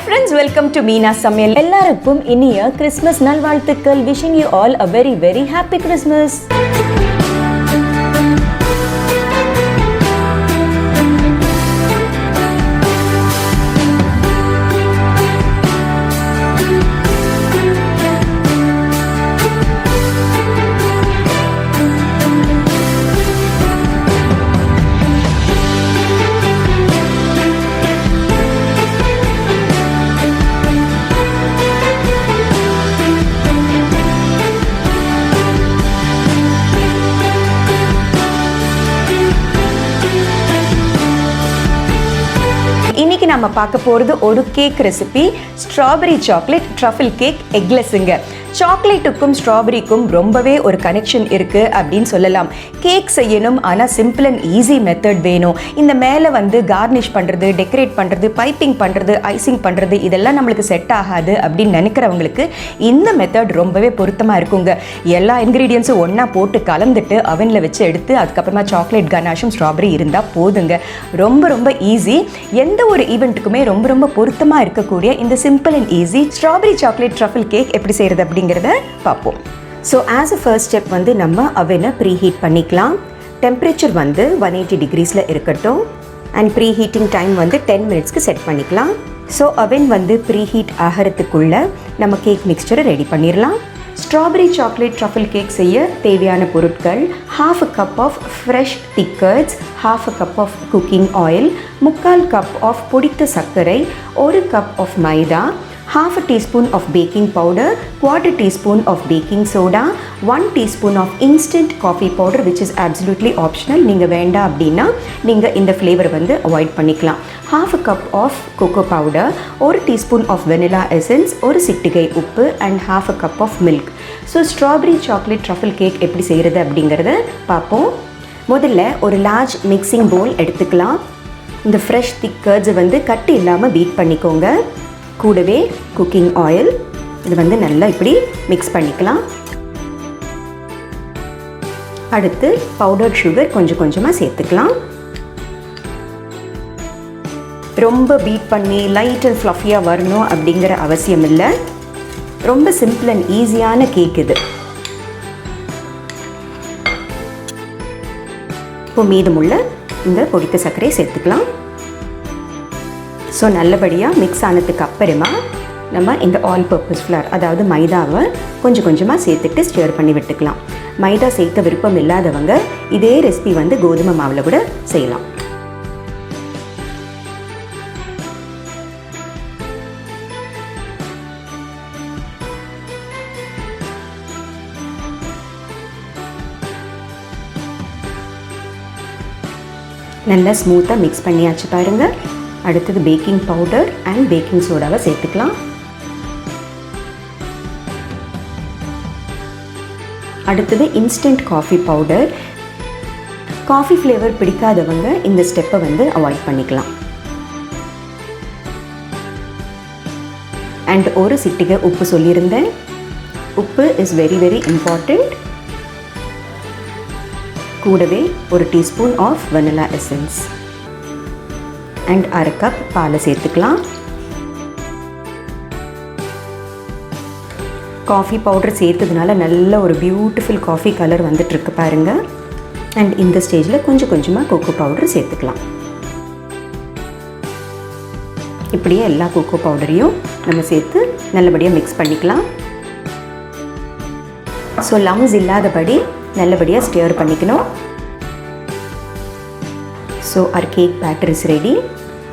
friends, welcome to Meena Samayal. எல்லாருக்கும் இனிய Christmas நல்வாழ்த்துக்கள். Wishing you all a very very happy Christmas. இன்னைக்கு நம்ம பார்க்க போகிறது ஒரு cake recipe, strawberry chocolate truffle cake எக்லெஸ்ஸுங்க. சாக்லேட்டுக்கும் ஸ்ட்ராபெரிக்கும் ரொம்பவே ஒரு கனெக்ஷன் இருக்குது அப்படின்னு சொல்லலாம். கேக் செய்யணும், ஆனால் சிம்பிள் அண்ட் ஈஸி மெத்தட் வேணும். இந்த மேலே வந்து கார்னிஷ் பண்ணுறது, டெக்கரேட் பண்ணுறது, பைப்பிங் பண்ணுறது, ஐசிங் பண்ணுறது இதெல்லாம் நம்மளுக்கு செட் ஆகாது அப்படின்னு நினைக்கிறவங்களுக்கு இந்த மெத்தட் ரொம்பவே பொருத்தமாக இருக்குங்க. எல்லா இன்க்ரீடியன்ஸும் ஒன்றா போட்டு கலந்துட்டு அவனில் வச்சு எடுத்து அதுக்கப்புறமா சாக்லேட் கனாஷும் ஸ்ட்ராபெரி இருந்தால் போதுங்க. ரொம்ப ரொம்ப ஈஸி. எந்த ஒரு ஈவெண்ட்டுக்குமே ரொம்ப ரொம்ப பொருத்தமாக இருக்கக்கூடிய இந்த simple and easy strawberry chocolate truffle cake எப்படி செய்கிறது அப்படிங்கிறத பார்ப்போம். So as a first step வந்து நம்ம அவனை ப்ரீ ஹீட் பண்ணிக்கலாம். டெம்பரேச்சர் வந்து 180 டிகிரிஸில் இருக்கட்டும். அண்ட் ப்ரீ ஹீட்டிங் டைம் வந்து 10 மினிட்ஸ்க்கு செட் பண்ணிக்கலாம். ஸோ அவன் வந்து ப்ரீ ஹீட் ஆகிறதுக்குள்ளே நம்ம கேக் மிக்ஸ்சரை ரெடி பண்ணிடலாம். ஸ்ட்ராபெரி சாக்லேட் ட்ரஃபிள் கேக் செய்ய தேவையான பொருட்கள்: ½ cup of fresh thick curds, ½ cup of cooking oil, 3/4 cup of பொடித்த சர்க்கரை, 1 cup of maida, ½ teaspoon of baking powder, 1/4 teaspoon of baking soda, 1 teaspoon of instant coffee powder which is absolutely optional. நீங்கள் வேண்டாம் அப்படின்னா நீங்கள் இந்த ஃப்ளேவர் வந்து avoid பண்ணிக்கலாம். ½ cup of cocoa powder, 1 teaspoon of vanilla essence, ஒரு சிட்டிகை உப்பு and ½ cup of milk. So strawberry chocolate truffle cake எப்படி செய்கிறது அப்படிங்கிறத பார்ப்போம். முதல்ல ஒரு லார்ஜ் மிக்சிங் பவுல் எடுத்துக்கலாம். இந்த ஃப்ரெஷ் திக் கர்ட்ஸை வந்து கட்டி இல்லாமல் பீட் பண்ணிக்கோங்க. கூடவே குக்கிங் ஆயில் இது வந்து நல்லா இப்படி மிக்ஸ் பண்ணிக்கலாம். அடுத்து பவுடர்ட் சுகர் கொஞ்சம் கொஞ்சமாக சேர்த்துக்கலாம். ரொம்ப பீட் பண்ணி லைட் அண்ட் ஃப்ளஃபியாக வரணும் அப்படிங்கிற அவசியம் இல்லை. ரொம்ப சிம்பிள் அண்ட் ஈஸியான கேக் இது. இப்போ மீதமுள்ள இந்த பொடித்த சர்க்கரையை சேர்த்துக்கலாம். ஸோ நல்லபடியாக மிக்ஸ் ஆனதுக்கு அப்புறமா நம்ம இந்த ஆல் பர்பஸ் ஃப்ளார் அதாவது மைதாவை கொஞ்சம் கொஞ்சமாக சேர்த்துட்டு ஸ்டியர் பண்ணி விட்டுக்கலாம். மைதா சேர்த்த விருப்பம் இல்லாதவங்க இதே ரெசிபி வந்து கோதுமை மாவில் கூட செய்யலாம். நல்லா ஸ்மூத்தாக மிக்ஸ் பண்ணியாச்சு பாருங்கள். அடுத்தது பேக்கிங் பவுடர் அண்ட் பேக்கிங் சோடாவை சேர்த்துக்கலாம். அடுத்தது instant coffee powder. Coffee flavour பிடிக்காதவங்க இந்த ஸ்டெப்பை வந்து அவாய்ட் பண்ணிக்கலாம். அண்ட் ஒரு சிட்டிகை உப்பு சொல்லியிருந்தேன். உப்பு இஸ் வெரி வெரி இம்பார்ட்டண்ட். கூடவே ஒரு teaspoon of vanilla essence and 1/2 cup பாலை சேர்த்துக்கலாம். காஃபி பவுடர் சேர்த்ததுனால நல்ல ஒரு பியூட்டிஃபுல் காஃபி கலர் வந்துட்டுருக்கு பாருங்கள். அண்ட் இந்த ஸ்டேஜில் கொஞ்சம் கொஞ்சமாக கோகோ பவுடர் சேர்த்துக்கலாம். இப்படியே எல்லா கோகோ பவுடரையும் நம்ம சேர்த்து நல்லபடியாக மிக்ஸ் பண்ணிக்கலாம். ஸோ லம்ஸ் இல்லாதபடி நல்லபடியாக ஸ்டியர் பண்ணிக்கணும். So our cake batter is ready.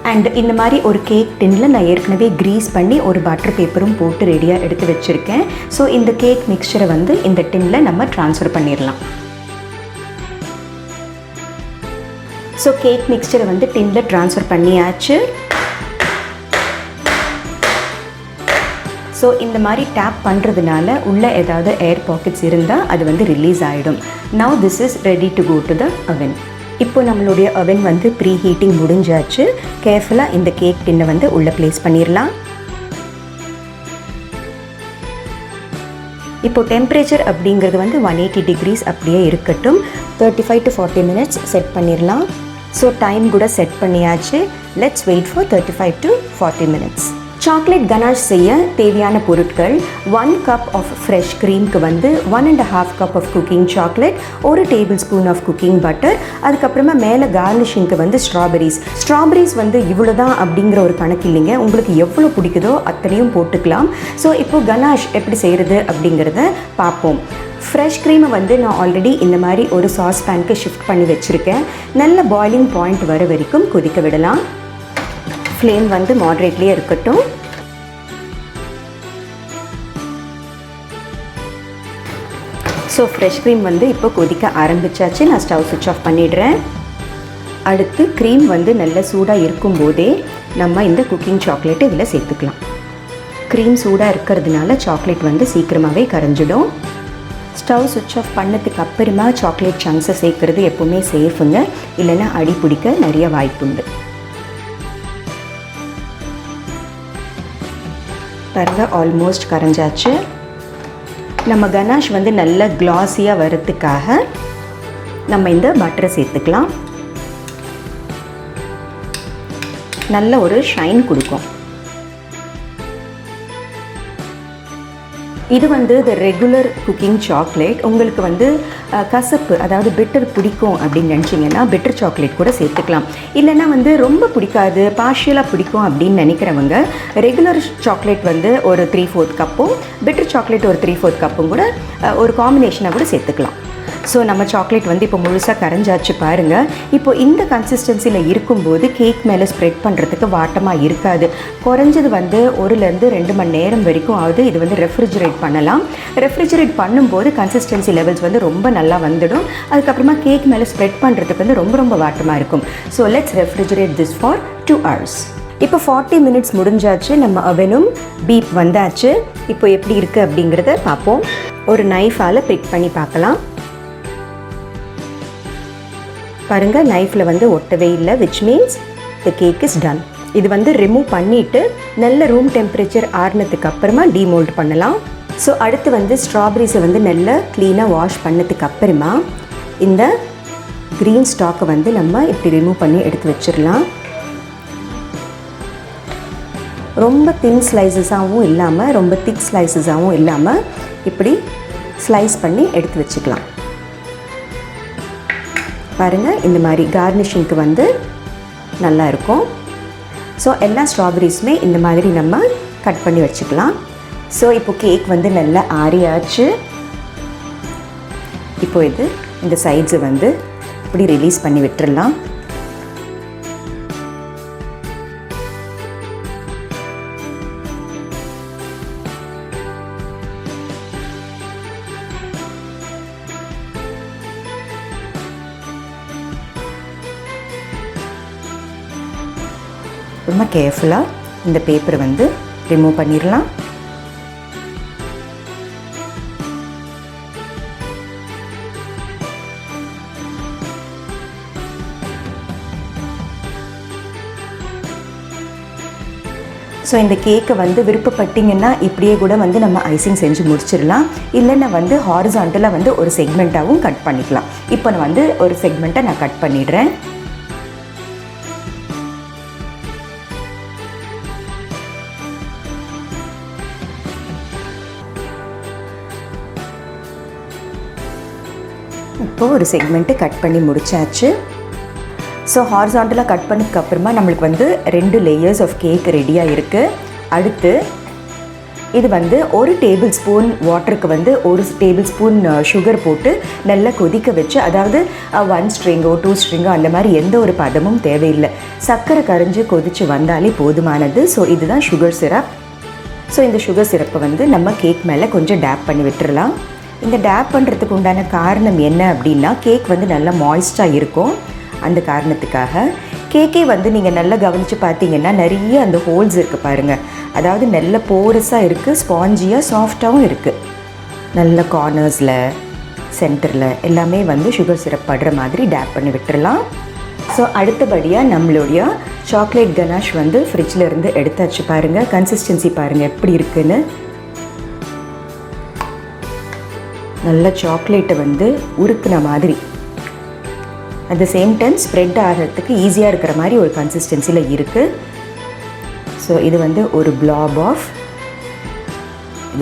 And இந்த மாதிரி ஒரு கேக் டின்னில் நான் ஏற்கனவே க்ரீஸ் பண்ணி ஒரு பட்டர் பேப்பரும் போட்டு ரெடியாக எடுத்து வச்சுருக்கேன். ஸோ இந்த கேக் மிக்சரை வந்து இந்த டின்னில் நம்ம ட்ரான்ஸ்ஃபர் பண்ணிடலாம். ஸோ கேக் மிக்சரை வந்து டின்னில் ட்ரான்ஸ்ஃபர் பண்ணியாச்சு. ஸோ இந்த மாதிரி டேப் பண்ணுறதுனால உள்ளே ஏதாவது ஏர் பாக்கெட்ஸ் இருந்தால் அது வந்து ரிலீஸ் ஆகிடும். Now this is ready to go to the oven. இப்போ நம்மளுடைய அவன் வந்து ப்ரீ ஹீட்டிங் முடிஞ்சாச்சு. கேர்ஃபுல்லாக இந்த கேக் டின்னை வந்து உள்ளே ப்ளேஸ் பண்ணிடலாம். இப்போ டெம்பரேச்சர் அப்படிங்கிறது வந்து 180 டிகிரிஸ் அப்படியே இருக்கட்டும். 35 to 40 மினிட்ஸ் செட் பண்ணிடலாம். ஸோ டைம் கூட செட் பண்ணியாச்சு. Let's wait for 35 to 40 minutes. Chocolate ganache செய்ய தேவையான பொருட்கள் 1 கப் ஆஃப் ஃப்ரெஷ் க்ரீம்க்கு வந்து 1.5 cup of cooking chocolate, 1 tablespoon of cooking butter, அதுக்கப்புறமா மேலே கார்னிஷிங்க்கு வந்து ஸ்ட்ராபெரிஸ் வந்து இவ்வளோ தான் அப்படிங்கிற ஒரு கணக்கு இல்லைங்க. உங்களுக்கு எவ்வளோ பிடிக்குதோ அத்தனையும் போட்டுக்கலாம். ஸோ இப்போது கனாஷ் எப்படி செய்கிறது அப்படிங்கிறத பார்ப்போம். ஃப்ரெஷ் க்ரீமை வந்து நான் ஆல்ரெடி இந்த மாதிரி ஒரு சாஸ் பேனுக்கு ஷிஃப்ட் பண்ணி வச்சுருக்கேன். நல்ல பாய்லிங் பாயிண்ட் வர வரைக்கும் கொதிக்க விடலாம். ஃப்ளேம் வந்து மாட்ரேட்லேயே இருக்கட்டும். ஸோ ஃப்ரெஷ் க்ரீம் வந்து இப்போ கொதிக்க ஆரம்பித்தாச்சு. நான் ஸ்டவ் சுவிட்ச் ஆஃப் பண்ணிடுறேன். அடுத்து க்ரீம் வந்து நல்ல சூடாக இருக்கும்போதே நம்ம இந்த குக்கிங் சாக்லேட்டை இதில் சேர்த்துக்கலாம். க்ரீம் சூடாக இருக்கிறதுனால சாக்லேட் வந்து சீக்கிரமாகவே கரைஞ்சிடும். ஸ்டவ் சுவிட்ச் ஆஃப் பண்ணதுக்கு அப்புறமா சாக்லேட் சங்க்ஸை சேர்க்குறது எப்போவுமே சேஃபுங்க, இல்லைன்னா அடி பிடிக்க நிறைய வாய்ப்புண்டு. பாருங்க, ஆல்மோஸ்ட் கரைஞ்சாச்சு. நம்ம கனாஷ் வந்து நல்ல கிளாஸியாக வரதுக்காக நம்ம இந்த பட்டரை சேர்த்துக்கலாம். நல்ல ஒரு ஷைன் கொடுக்கும். இது வந்து த ரெகுலர் குக்கிங் சாக்லேட். உங்களுக்கு வந்து கசப்பு, அதாவது பிட்டர் பிடிக்கும் அப்படின்னு நினச்சிங்கன்னா பிட்டர் சாக்லேட் கூட சேர்த்துக்கலாம். இல்லைன்னா வந்து ரொம்ப பிடிக்காது, பார்ஷியலாக பிடிக்கும் அப்படின்னு நினைக்கிறவங்க ரெகுலர் சாக்லேட் வந்து ஒரு 3/4 கப்பும் பிட்டர் சாக்லேட் ஒரு 3/4 கப்பும் கூட ஒரு காம்பினேஷனாக கூட சேர்த்துக்கலாம். ஸோ நம்ம சாக்லேட் வந்து இப்போ முழுசாக கரைஞ்சாச்சு பாருங்கள். இப்போது இந்த கன்சிஸ்டன்சியில் இருக்கும்போது கேக் மேலே ஸ்ப்ரெட் பண்ணுறதுக்கு வாட்டமாக இருக்காது. குறைஞ்சது வந்து 1-2 மணி நேரம் வரைக்கும் ஆகுது. இது வந்து ரெஃப்ரிஜரேட் பண்ணலாம். ரெஃப்ரிஜரேட் பண்ணும்போது கன்சிஸ்டன்சி லெவல்ஸ் வந்து ரொம்ப நல்லா வந்துடும். அதுக்கப்புறமா கேக் மேலே ஸ்ப்ரெட் பண்ணுறதுக்கு வந்து ரொம்ப வாட்டமாக இருக்கும். So let's refrigerate this for 2 hours. இப்போ 40 minutes முடிஞ்சாச்சு. நம்ம அவனும் பீப் வந்தாச்சு. இப்போ எப்படி இருக்குது அப்படிங்கிறத பார்ப்போம். ஒரு நைஃபால் பிக் பண்ணி பார்க்கலாம். பாருங்கள், நைஃப்பில் வந்து ஒட்டவே இல்லை, which means the cake is done. இது வந்து ரிமூவ் பண்ணிவிட்டு நல்ல ரூம் டெம்பரேச்சர் ஆறுனதுக்கு அப்புறமா டீமோல்ட் பண்ணலாம். ஸோ அடுத்து வந்து ஸ்ட்ராபெரிஸை வந்து நல்லா க்ளீனாக வாஷ் பண்ணதுக்கு அப்புறமா இந்த க்ரீன் ஸ்டாக்கை வந்து நம்ம இப்படி ரிமூவ் பண்ணி எடுத்து வச்சிடலாம். ரொம்ப தின் ஸ்லைசஸாகவும் இல்லாமல் ரொம்ப திக் ஸ்லைசஸாகவும் இல்லாமல் இப்படி ஸ்லைஸ் பண்ணி எடுத்து வச்சுக்கலாம். பாருங்கள், இந்த மாதிரி கார்னிஷிங்க்கு வந்து நல்லா இருக்கும். ஸோ எல்லா ஸ்ட்ராபெரிஸுமே இந்த மாதிரி நம்ம கட் பண்ணி வச்சுக்கலாம். ஸோ இப்போ கேக் வந்து நல்லா ஆறியாச்சு. இப்போ இந்த சைட்ஸை வந்து இப்படி ரிலீஸ் பண்ணி விட்டுறலாம். ரொம்ப கேர்ஃபுல்லாக இந்த பேப்பரை வந்து ரிமூவ் பண்ணிடலாம். ஸோ இந்த கேக்கை வந்து விருப்பப்பட்டிங்கன்னா இப்படியே கூட வந்து நம்ம ஐசிங் செஞ்சு முடிச்சிடலாம். இல்லைன்னா வந்து ஹாரிசான்டலாக வந்து ஒரு செக்மெண்ட்டாகவும் கட் பண்ணிக்கலாம். இப்போ நான் வந்து ஒரு செக்மெண்ட்டை நான் கட் பண்ணிடுறேன். இப்போது ஒரு செக்மெண்ட்டு கட் பண்ணி முடிச்சாச்சு. ஸோ ஹாரிசான்டலாக கட் பண்ணதுக்கப்புறமா நம்மளுக்கு வந்து 2 லேயர்ஸ் ஆஃப் கேக் ரெடியாக இருக்குது. அடுத்து இது வந்து 1 டேபிள் ஸ்பூன் வாட்டருக்கு வந்து 1 டேபிள் ஸ்பூன் சுகர் போட்டு நல்லா கொதிக்க வச்சு, அதாவது 1 ஸ்ட்ரிங்கோ 2 ஸ்ட்ரிங்கோ அந்த மாதிரி எந்த ஒரு பதமும் தேவையில்லை. சர்க்கரை கரைஞ்சி கொதித்து வந்தாலே போதுமானது. ஸோ இதுதான் சுகர் சிரப். ஸோ இந்த சுகர் சிரப்பை வந்து நம்ம கேக் மேலே கொஞ்சம் டேப் பண்ணி விட்டுறலாம். இந்த டேப் பண்ணுறதுக்கு உண்டான காரணம் என்ன அப்படின்னா, கேக் வந்து நல்லா மாய்ஸ்டாக இருக்கும். அந்த காரணத்துக்காக கேக்கே வந்து நீங்கள் நல்லா கவனித்து பார்த்தீங்கன்னா நிறைய அந்த ஹோல்ஸ் இருக்குது பாருங்கள். அதாவது நல்ல போரஸாக இருக்குது, ஸ்பாஞ்சியாக சாஃப்டாகவும் இருக்குது. நல்ல கார்னர்ஸில் சென்டரில் எல்லாமே வந்து சுகர் சிரப் படுற மாதிரி டேப் பண்ணி விட்டுறலாம். ஸோ அடுத்தபடியாக நம்மளுடைய சாக்லேட் கனாஷ் வந்து ஃப்ரிட்ஜில் இருந்து எடுத்தாச்சு. பாருங்கள், கன்சிஸ்டன்சி பாருங்கள் எப்படி இருக்குன்னு. நல்ல சாக்லேட்டை வந்து உருக்குன மாதிரி, at the same time spread ஆகிறதுக்கு ஈஸியாக இருக்கிற மாதிரி ஒரு கன்சிஸ்டன்சியில் இருக்குது. ஸோ இது வந்து ஒரு blob ஆஃப்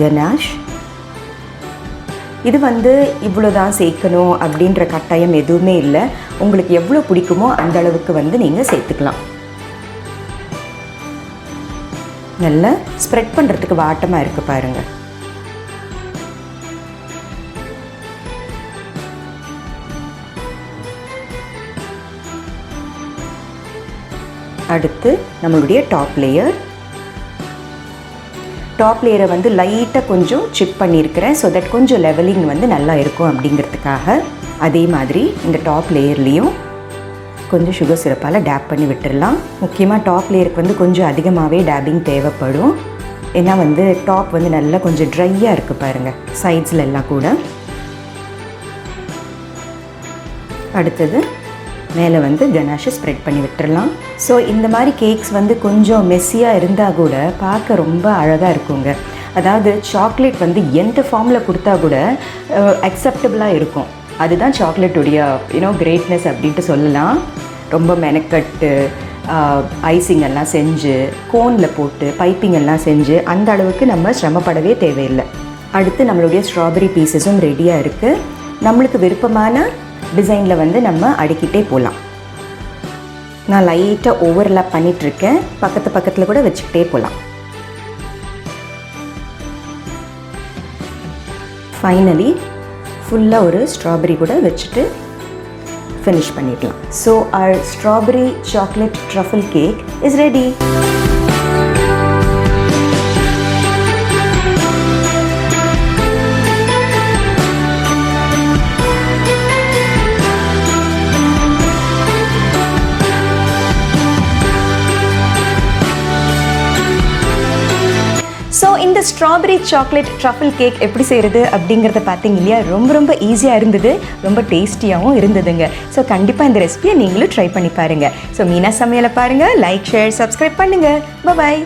கனாஷ். இது வந்து இவ்வளோ தான் சேர்க்கணும் அப்படின்ற கட்டாயம் எதுவுமே இல்லை. உங்களுக்கு எவ்வளோ பிடிக்குமோ அந்த அளவுக்கு வந்து நீங்கள் சேர்த்துக்கலாம். நல்லா ஸ்ப்ரெட் பண்ணுறதுக்கு வாட்டமாக இருக்குது பாருங்கள். அடுத்து நம்மளுடைய டாப் லேயரை வந்து லைட்டாக கொஞ்சம் சிப் பண்ணியிருக்கிறேன். ஸோ தட் கொஞ்சம் லெவலிங் வந்து நல்லா இருக்கும் அப்படிங்கிறதுக்காக. அதே மாதிரி இந்த டாப் லேயர்லேயும் கொஞ்சம் சுகர் சிரப்பால் டேப் பண்ணி விட்டுடலாம். முக்கியமாக டாப் லேயருக்கு வந்து கொஞ்சம் அதிகமாகவே டேப்பிங் தேவைப்படும். ஏன்னா வந்து டாப் வந்து நல்லா கொஞ்சம் ட்ரையாக இருக்குது பாருங்கள் சைட்ஸில் எல்லாம் கூட. அடுத்தது மேலே வந்து கனாஷை ஸ்ப்ரெட் பண்ணி விட்டுறலாம். ஸோ இந்த மாதிரி கேக்ஸ் வந்து கொஞ்சம் மெஸ்ஸியாக இருந்தால் கூட பார்க்க ரொம்ப அழகாக இருக்குங்க. அதாவது சாக்லேட் வந்து எந்த ஃபார்மில் கொடுத்தா கூட அக்செப்டபுளாக இருக்கும். அதுதான் சாக்லேட்டுடைய கிரேட்னஸ் அப்படின்ட்டு சொல்லலாம். ரொம்ப மெனக்கட்டு ஐசிங் எல்லாம் செஞ்சு கோனில் போட்டு பைப்பிங் எல்லாம் செஞ்சு அந்த அளவுக்கு நம்ம சிரமப்படவே தேவையில்லை. அடுத்து நம்மளுடைய ஸ்ட்ராபெரி பீசஸும் ரெடியாக இருக்குது. நம்மளுக்கு விருப்பமான டிசைனில் வந்து நம்ம அடுக்கிட்டே போகலாம். நான் லைட்டாக ஓவர்லாப் பண்ணிகிட்ருக்கேன். பக்கத்தில் கூட வச்சுக்கிட்டே போகலாம். ஃபைனலி ஃபுல்லாக ஒரு ஸ்ட்ராபெரி கூட வச்சுட்டு ஃபினிஷ் பண்ணிடலாம். So our strawberry chocolate truffle cake is ready. So இந்த ஸ்ட்ராபெரி சாக்லேட் ட்ரஃபிள் கேக் எப்படி செய்கிறது அப்படிங்கிறத பார்த்தீங்க இல்லையா? ரொம்ப ஈஸியாக இருந்தது, ரொம்ப டேஸ்டியாகவும் இருந்ததுங்க. ஸோ கண்டிப்பாக இந்த ரெசிபியை நீங்களும் ட்ரை பண்ணி பாருங்கள். ஸோ மீனா சமையலை பாருங்கள், லைக் ஷேர் சப்ஸ்கிரைப் பண்ணுங்கள். பாய்.